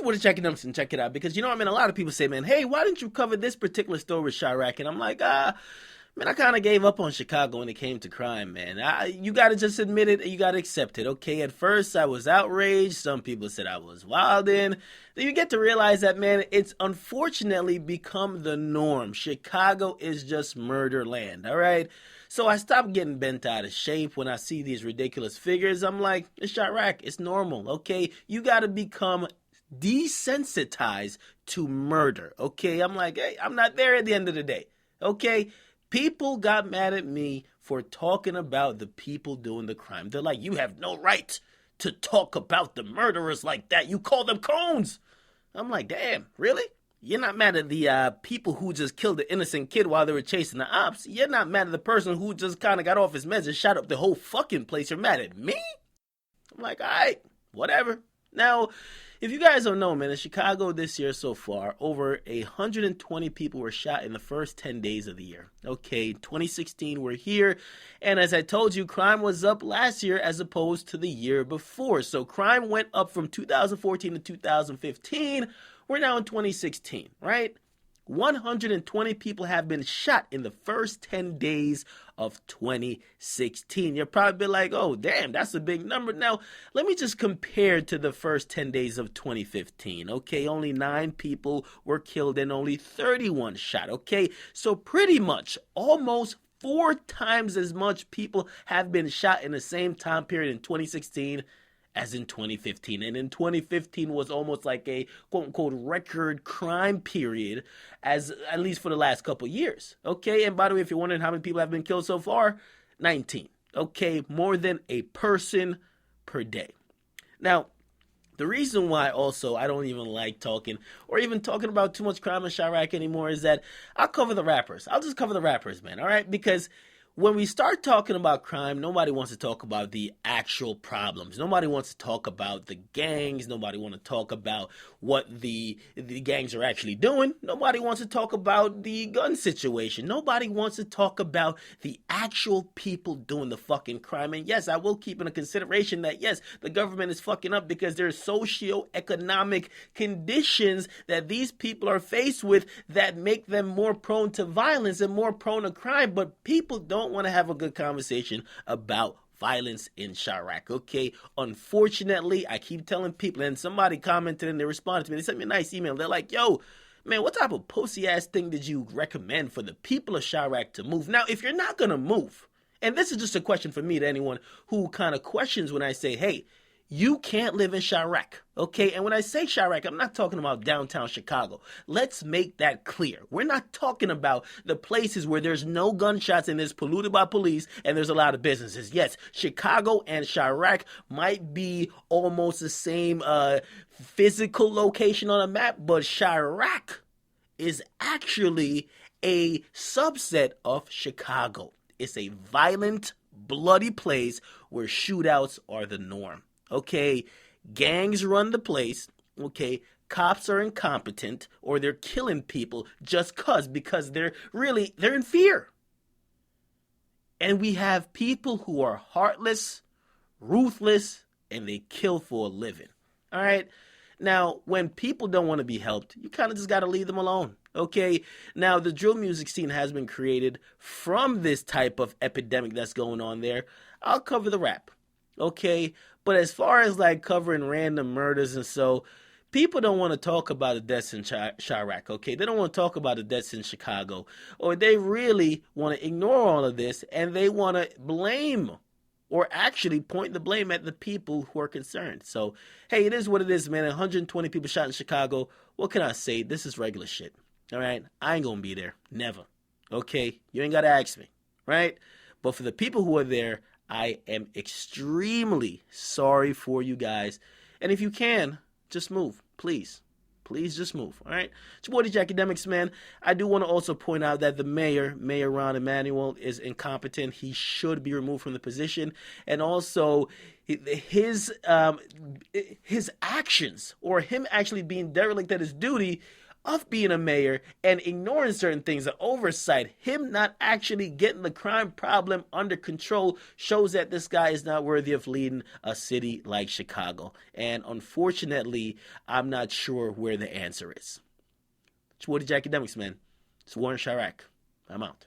you want to check it out and check it out because, a lot of people say, man, hey, why didn't you cover this particular story with Chiraq? And I'm like, man, I kind of gave up on Chicago when it came to crime, man. You got to just admit it and you got to accept it, okay? At first, I was outraged. Some people said I was wildin'. Then you get to realize that, man, it's unfortunately become the norm. Chicago is just murder land, all right? So I stopped getting bent out of shape when I see these ridiculous figures. I'm like, it's Chiraq. It's normal, okay? You got to become desensitized to murder, okay? I'm like, hey, I'm not there at the end of the day, okay? People got mad at me for talking about the people doing the crime. They're like, you have no right to talk about the murderers like that. You call them cones. I'm like, damn, really? You're not mad at the people who just killed the innocent kid while they were chasing the ops. You're not mad at the person who just kind of got off his meds and shot up the whole fucking place. You're mad at me? I'm like, all right, whatever. Now, if you guys don't know, man, in Chicago this year so far, over 120 people were shot in the first 10 days of the year. Okay, 2016, we're here. And as I told you, crime was up last year as opposed to the year before. So crime went up from 2014 to 2015. We're now in 2016, right? 120 people have been shot in the first 10 days of 2016. You're probably like, oh, damn, that's a big number. Now, let me just compare to the first 10 days of 2015. Okay, only 9 people were killed and only 31 shot. Okay, so pretty much almost 4 times as much people have been shot in the same time period in 2016 as in 2015. And in 2015 was almost like a quote-unquote record crime period, as at least for the last couple years. Okay, and by the way, if you're wondering how many people have been killed so far, 19. Okay, more than a person per day. Now, the reason why also I don't even like talking or even talking about too much crime in Chiraq anymore is that I'll cover the rappers. I'll just cover the rappers, man, all right? Because when we start talking about crime, nobody wants to talk about the actual problems. Nobody wants to talk about the gangs. Nobody wants to talk about what the gangs are actually doing. Nobody wants to talk about the gun situation. Nobody wants to talk about the actual people doing the fucking crime. And yes, I will keep in consideration that, yes, the government is fucking up because there's socio-economic conditions that these people are faced with that make them more prone to violence and more prone to crime. But people don't want to have a good conversation about violence in Chiraq, okay? Unfortunately, I keep telling people, and somebody commented and they responded to me. They sent me a nice email. They're like, yo, man, what type of pussy-ass thing did you recommend for the people of Chiraq to move? Now, if you're not going to move, and this is just a question for me to anyone who kind of questions when I say, hey, you can't live in Chiraq, okay? And when I say Chiraq, I'm not talking about downtown Chicago. Let's make that clear. We're not talking about the places where there's no gunshots and it's polluted by police and there's a lot of businesses. Yes, Chicago and Chiraq might be almost the same physical location on a map, but Chiraq is actually a subset of Chicago. It's a violent, bloody place where shootouts are the norm. Okay, gangs run the place, okay, cops are incompetent or they're killing people just because they're in fear. And we have people who are heartless, ruthless, and they kill for a living, all right? Now, when people don't want to be helped, you kind of just got to leave them alone, okay? Now, the drill music scene has been created from this type of epidemic that's going on there. I'll cover the rap. Okay, but as far as like covering random murders and so, people don't want to talk about the deaths in Chiraq, okay? They don't want to talk about the deaths in Chicago, or they really want to ignore all of this and they want to blame or actually point the blame at the people who are concerned. So, hey, it is what it is, man. 120 people shot in Chicago. What can I say? This is regular shit, all right? I ain't going to be there. Never, okay? You ain't got to ask me, right? But for the people who are there, I am extremely sorry for you guys. And if you can, just move. Please. Please just move. All right? It's your boy, the Akademiks, man. I do want to also point out that the mayor, Mayor Ron Emanuel, is incompetent. He should be removed from the position. And also, his actions, or him actually being derelict at his duty, of being a mayor and ignoring certain things, the oversight, him not actually getting the crime problem under control, shows that this guy is not worthy of leading a city like Chicago. And unfortunately, I'm not sure where the answer is. It's Woody Academics, man. It's Warren Chiraq. I'm out.